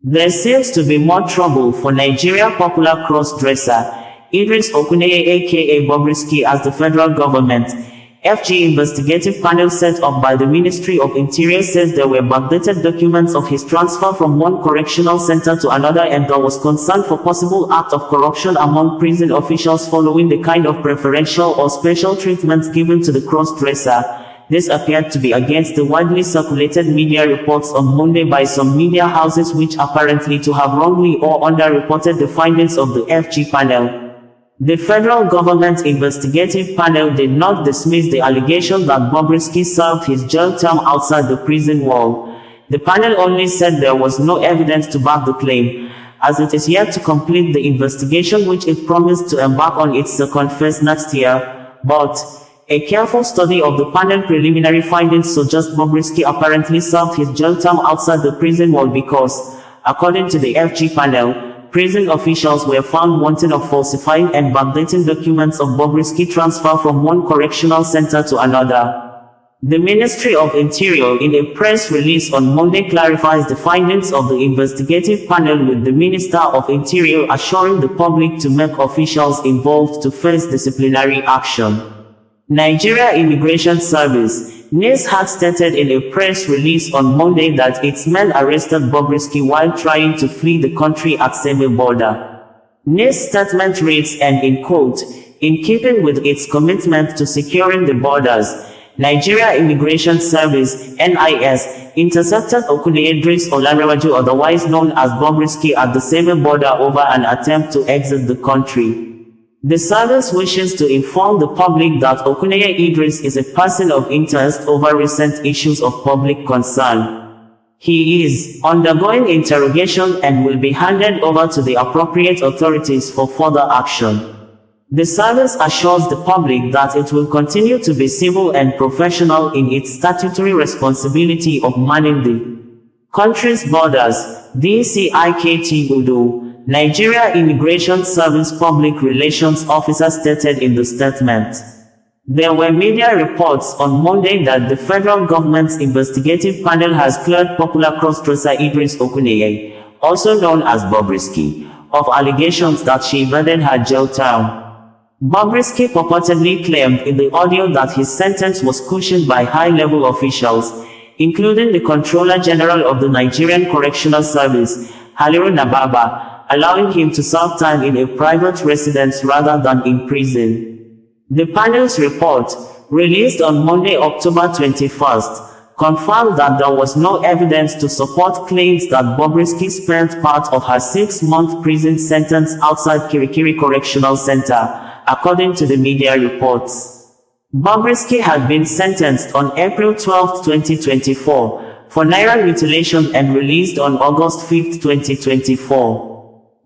There seems to be more trouble for Nigeria popular cross-dresser Idris Okuneye aka Bobrisky as the federal government, FG investigative panel set up by the Ministry of Interior says there were backdated documents of his transfer from one correctional center to another, and there was concern for possible act of corruption among prison officials following the kind of preferential or special treatment given to the cross-dresser. This appeared to be against the widely circulated media reports on Monday by some media houses which apparently to have wrongly or underreported the findings of the FG panel. The federal government investigative panel did not dismiss the allegation that Bobrisky served his jail term outside the prison wall. The panel only said there was no evidence to back the claim, as it is yet to complete the investigation which it promised to embark on its second phase next year. But a careful study of the panel preliminary findings suggests Bobrisky apparently served his jail term outside the prison wall because, according to the FG panel, prison officials were found wanting of falsifying and backdating documents of Bobrisky transfer from one correctional center to another. The Ministry of Interior in a press release on Monday clarifies the findings of the investigative panel, with the Minister of Interior assuring the public to make officials involved to face disciplinary action. Nigeria Immigration Service, NIS, had stated in a press release on Monday that its men arrested Bobrisky while trying to flee the country at Seme border. NIS statement reads, and in quote, "In keeping with its commitment to securing the borders, Nigeria Immigration Service, NIS, intercepted Okuneye Idris Okuneye, otherwise known as Bobrisky, at the Seme border over an attempt to exit the country. The service wishes to inform the public that Okuneye Idris is a person of interest over recent issues of public concern. He is undergoing interrogation and will be handed over to the appropriate authorities for further action. The service assures the public that it will continue to be civil and professional in its statutory responsibility of manning the country's borders." DCIKT Udo, Nigeria Immigration Service Public Relations Officer, stated in the statement. There were media reports on Monday that the federal government's investigative panel has cleared popular cross-dresser Idris Okuneye, also known as Bobrisky, of allegations that she evaded her jail term. Bobrisky purportedly claimed in the audio that his sentence was cushioned by high-level officials, including the Controller General of the Nigerian Correctional Service, Haliru Nababa, allowing him to serve time in a private residence rather than in prison. The panel's report, released on Monday, October 21st, confirmed that there was no evidence to support claims that Bobrisky spent part of her 6-month prison sentence outside Kirikiri Correctional Center, according to the media reports. Bobrisky had been sentenced on April 12, 2024, for naira mutilation and released on August 5, 2024.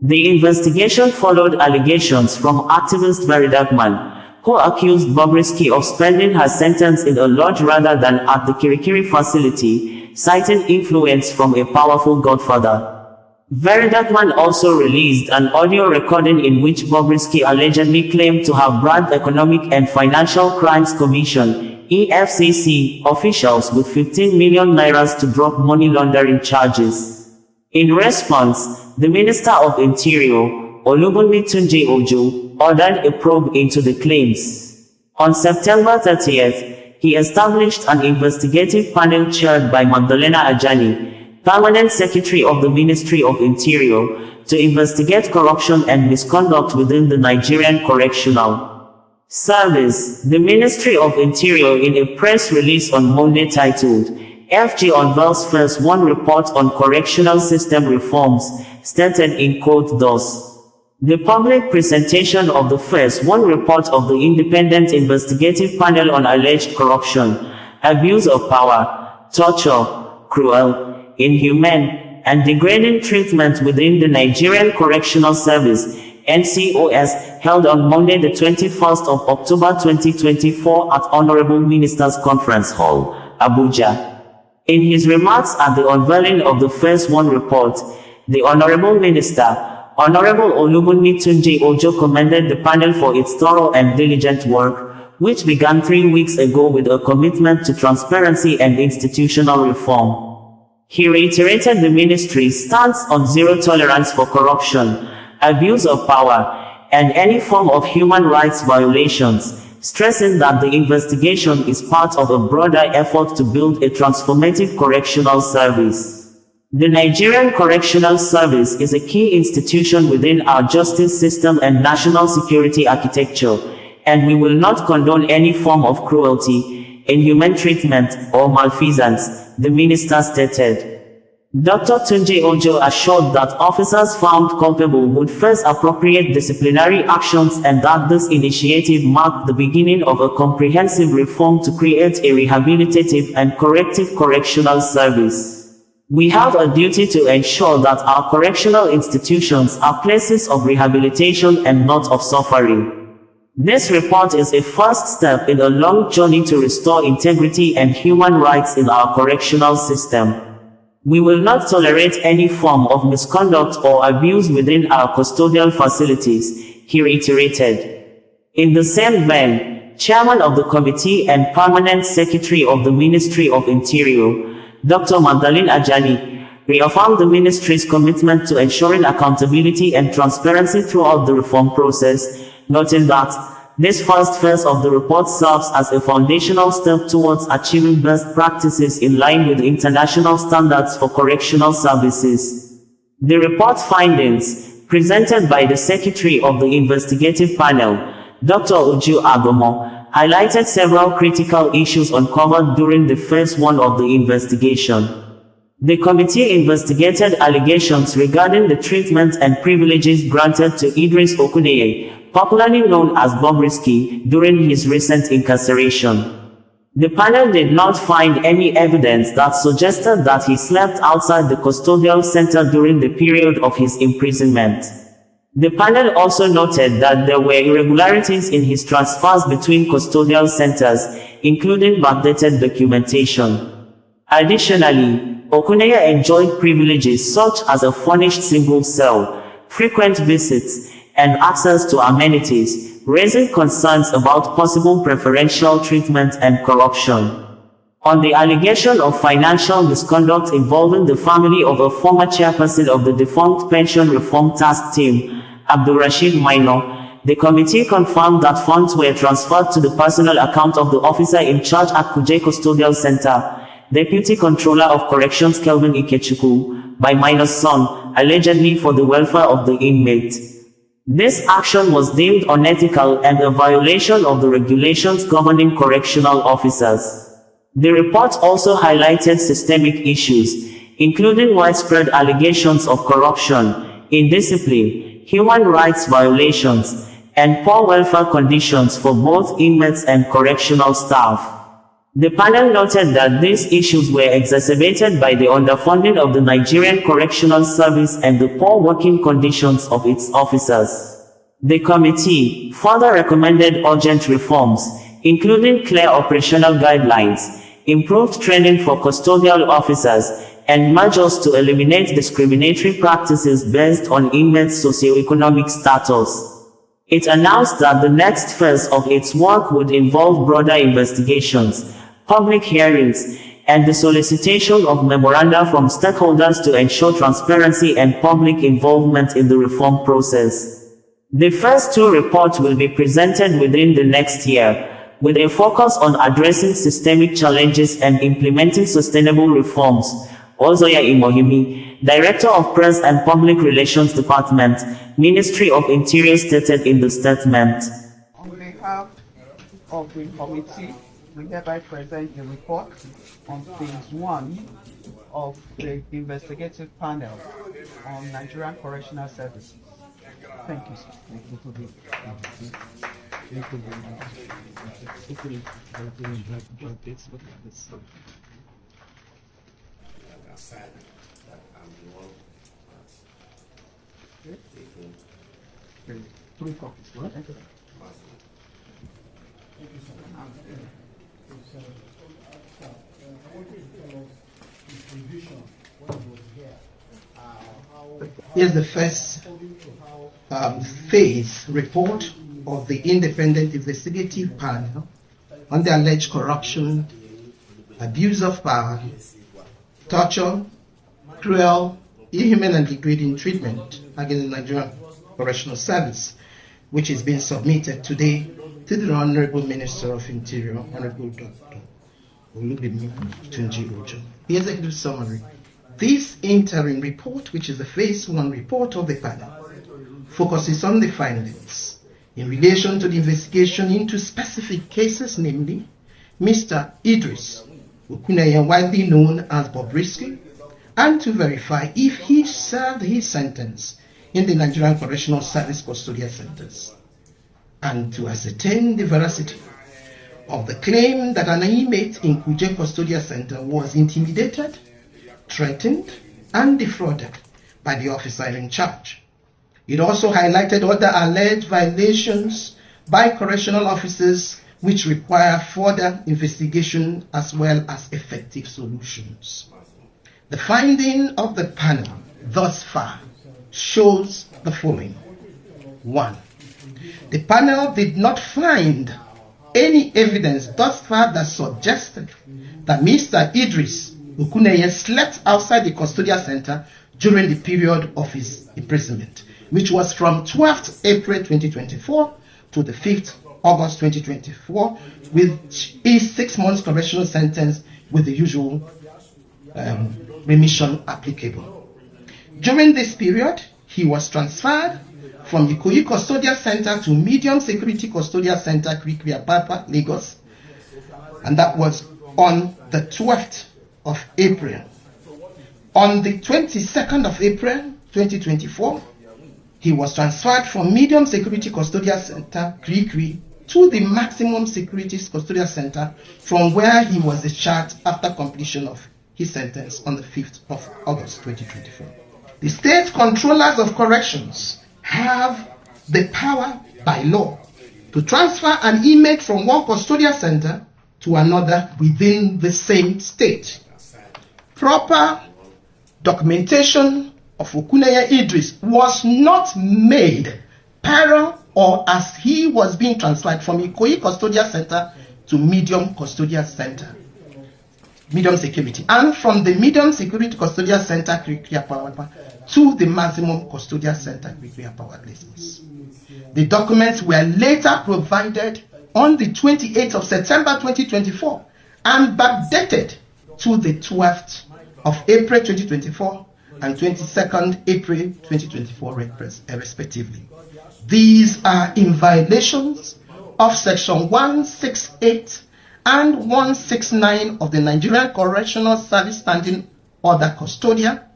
The investigation followed allegations from activist Veridakman, who accused Bobrisky of spending her sentence in a lodge rather than at the Kirikiri facility, citing influence from a powerful godfather. Veridakman also released an audio recording in which Bobrisky allegedly claimed to have bribed Economic and Financial Crimes Commission (EFCC) officials with 15 million naira to drop money laundering charges. In response, the Minister of Interior, Olubunmi Tunji Ojo, ordered a probe into the claims. On September 30th, he established an investigative panel chaired by Magdalena Ajani, Permanent Secretary of the Ministry of Interior, to investigate corruption and misconduct within the Nigerian Correctional Service. The Ministry of Interior, in a press release on Monday titled, "FG unveils phase 1 report on correctional system reforms," stated in quote thus: "The public presentation of the phase 1 report of the Independent Investigative Panel on alleged corruption, abuse of power, torture, cruel, inhumane, and degrading treatment within the Nigerian Correctional Service, NCOS, held on Monday the 21st of October 2024 at Honorable Ministers Conference Hall, Abuja." In his remarks at the unveiling of the phase 1 report, the Honorable Minister, Honorable Olubunmi Tunji Ojo, commended the panel for its thorough and diligent work, which began 3 weeks ago with a commitment to transparency and institutional reform. He reiterated the ministry's stance on zero tolerance for corruption, abuse of power, and any form of human rights violations, stressing that the investigation is part of a broader effort to build a transformative correctional service. The Nigerian Correctional Service is a key institution within our justice system and national security architecture, and we will not condone any form of cruelty, inhuman treatment, or malfeasance, the minister stated. Dr. Tunji Ojo assured that officers found culpable would first appropriate disciplinary actions and that this initiative marked the beginning of a comprehensive reform to create a rehabilitative and corrective correctional service. We have a duty to ensure that our correctional institutions are places of rehabilitation and not of suffering. This report is a first step in a long journey to restore integrity and human rights in our correctional system. We will not tolerate any form of misconduct or abuse within our custodial facilities, he reiterated. In the same vein, Chairman of the Committee and Permanent Secretary of the Ministry of Interior, Dr. Magdalene Ajani, reaffirmed the ministry's commitment to ensuring accountability and transparency throughout the reform process, noting that this first phase of the report serves as a foundational step towards achieving best practices in line with international standards for correctional services. The report findings, presented by the Secretary of the Investigative Panel, Dr. Uju Agomo, highlighted several critical issues uncovered during the phase 1 of the investigation. The committee investigated allegations regarding the treatment and privileges granted to Idris Okuneye, popularly known as Bobrisky, during his recent incarceration. The panel did not find any evidence that suggested that he slept outside the custodial center during the period of his imprisonment. The panel also noted that there were irregularities in his transfers between custodial centers, including backdated documentation. Additionally, Okuneye enjoyed privileges such as a furnished single cell, frequent visits, and access to amenities, raising concerns about possible preferential treatment and corruption. On the allegation of financial misconduct involving the family of a former chairperson of the defunct Pension Reform Task Team, Abdulrashid Minor, the committee confirmed that funds were transferred to the personal account of the officer in charge at Kuje Custodial Center, Deputy Controller of Corrections Kelvin Ikechukwu, by Minor's son, allegedly for the welfare of the inmate. This action was deemed unethical and a violation of the regulations governing correctional officers. The report also highlighted systemic issues, including widespread allegations of corruption, indiscipline, human rights violations, and poor welfare conditions for both inmates and correctional staff. The panel noted that these issues were exacerbated by the underfunding of the Nigerian Correctional Service and the poor working conditions of its officers. The committee further recommended urgent reforms, including clear operational guidelines, improved training for custodial officers, and measures to eliminate discriminatory practices based on inmates' socioeconomic status. It announced that the next phase of its work would involve broader investigations, public hearings, and the solicitation of memoranda from stakeholders to ensure transparency and public involvement in the reform process. The first two reports will be presented within the next year, with a focus on addressing systemic challenges and implementing sustainable reforms. Ozoya Imohimi, Director of Press and Public Relations Department, Ministry of Interior, stated in the statement. On behalf of the committee, we hereby present the report on phase 1 of the Investigative Panel on Nigerian Correctional Services. Thank you, sir. Three copies, right? Thank you. Here's the first phase report of the Independent Investigative Panel on the alleged corruption, abuse of power, torture, cruel, inhuman, and degrading treatment against the Nigerian Correctional Service, which is being submitted today to the Honorable Minister of Interior, Honorable Dr. Olubimi Tunji Ojo. The executive summary. This interim report, which is the phase 1 report of the panel, focuses on the findings in relation to the investigation into specific cases, namely Mr. Idris Okuneye, widely known as Bobrisky, and to verify if he served his sentence in the Nigerian Correctional Service custodial centers, and to ascertain the veracity of the claim that an inmate in Kuje Custodial Center was intimidated, threatened, and defrauded by the officer in charge. It also highlighted other alleged violations by correctional officers which require further investigation as well as effective solutions. The finding of the panel thus far shows the following. 1. The panel did not find any evidence thus far that suggested that Mr. Idris Okuneye slept outside the custodial center during the period of his imprisonment, which was from 12th April 2024 to the 5th August 2024, with his 6 months correctional sentence with the usual remission applicable. During this period, he was transferred from Ikoyi Custodial Center to Medium Security Custodial Center, Kirikiri, Apapa, Lagos, and that was on the 12th of April. On the 22nd of April 2024, he was transferred from Medium Security Custodial Center, Kirikiri, to the Maximum Security Custodial Center, from where he was discharged after completion of his sentence on the 5th of August 2024. The State Controllers of Corrections have the power by law to transfer an inmate from one custodial center to another within the same state. Proper documentation of Okuneye Idris was not made prior or as he was being transferred from Ikoyi Custodial Center to Medium Custodial Center, Medium Security, and from the Medium Security Custodial Center, Kirikiri, to the Maximum Custodial Center, Kirikiri. The documents were later provided on the 28th of September 2024 and backdated to the 12th of April 2024 and 22nd April 2024 respectively. These are in violations of Section 168 and 169 of the Nigerian Correctional Service Standing Order Custodia.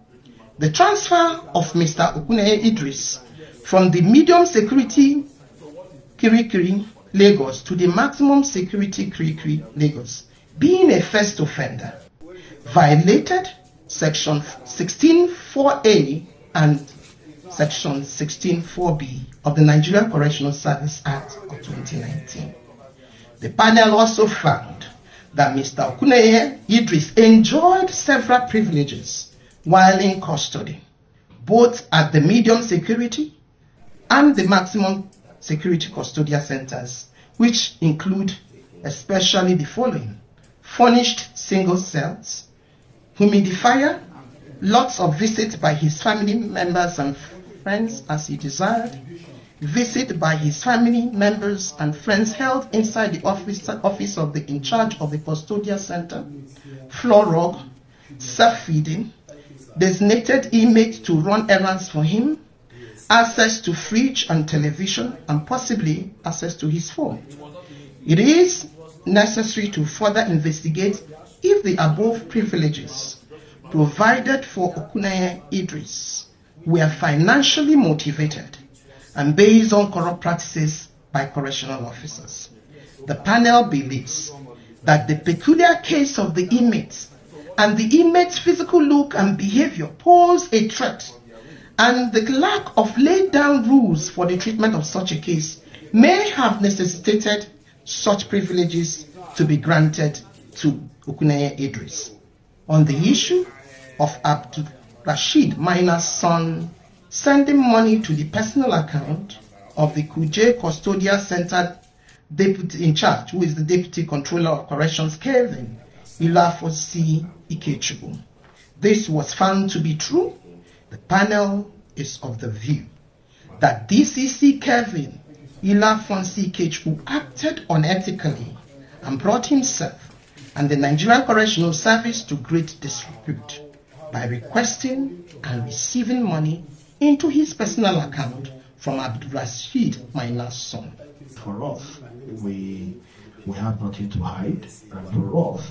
The transfer of Mr. Okuneye Idris from the Medium Security Kirikiri, Lagos to the Maximum Security Kirikiri, Lagos, being a first offender, violated Section 16(4)(a) and Section 16(4)(b) of the Nigerian Correctional Service Act of 2019. The panel also found that Mr. Okuneye Idris enjoyed several privileges while in custody, both at the Medium Security and the Maximum Security Custodial Centers, which include especially the following: furnished single cells, humidifier, lots of visits by his family members and friends as he desired, visit by his family members and friends held inside the office of the in charge of the custodial center, floor rug, self-feeding, designated inmate to run errands for him, access to fridge and television, and possibly access to his phone. It is necessary to further investigate if the above privileges provided for Okuneye Idris were financially motivated and based on corrupt practices by correctional officers. The panel believes that the peculiar case of the inmates and the inmate's physical look and behavior pose a threat, and the lack of laid down rules for the treatment of such a case may have necessitated such privileges to be granted to Okuneye Idris. On the issue of Abdul Rashid Minor's son sending money to the personal account of the Kuje Custodial Center deputy in charge, who is the Deputy Controller of Corrections, Kevin Ilafosi Ikechukwu, this was found to be true, the panel is of the view that DCC Kevin Ilafonsi Ikechukwu acted unethically and brought himself and the Nigerian Correctional Service to great disrepute by requesting and receiving money into his personal account from Abdulrashid Mainla's son. For us, we have nothing to hide, and for us,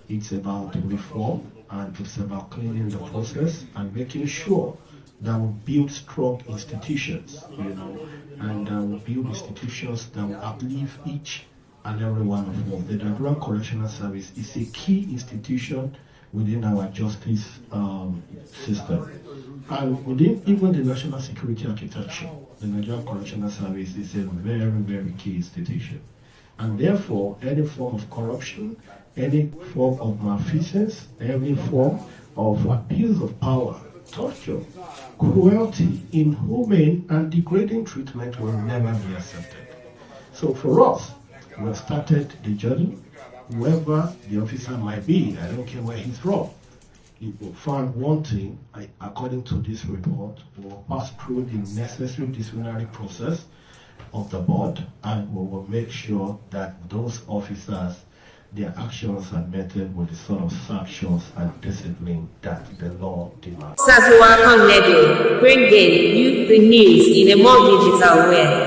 it's about reform and it's about cleaning the process and making sure that we build strong institutions, and we build institutions that will uplift each and every one of us. The Nigerian Correctional Service is a key institution within our justice system. And within even the national security architecture, the Nigerian Correctional Service is a very, very key institution. And therefore, any form of corruption, any form of malfeasance, any form of abuse of power, torture, cruelty, inhumane and degrading treatment will never be accepted. So for us, we have started the journey. Whoever the officer might be, I don't care where he's from, if we found wanting, according to this report, will pass through the necessary disciplinary process of the board, and we will make sure that those officers, their actions are met with the sort of sanctions and discipline that the law demands. Bringing you the news in a more digital way.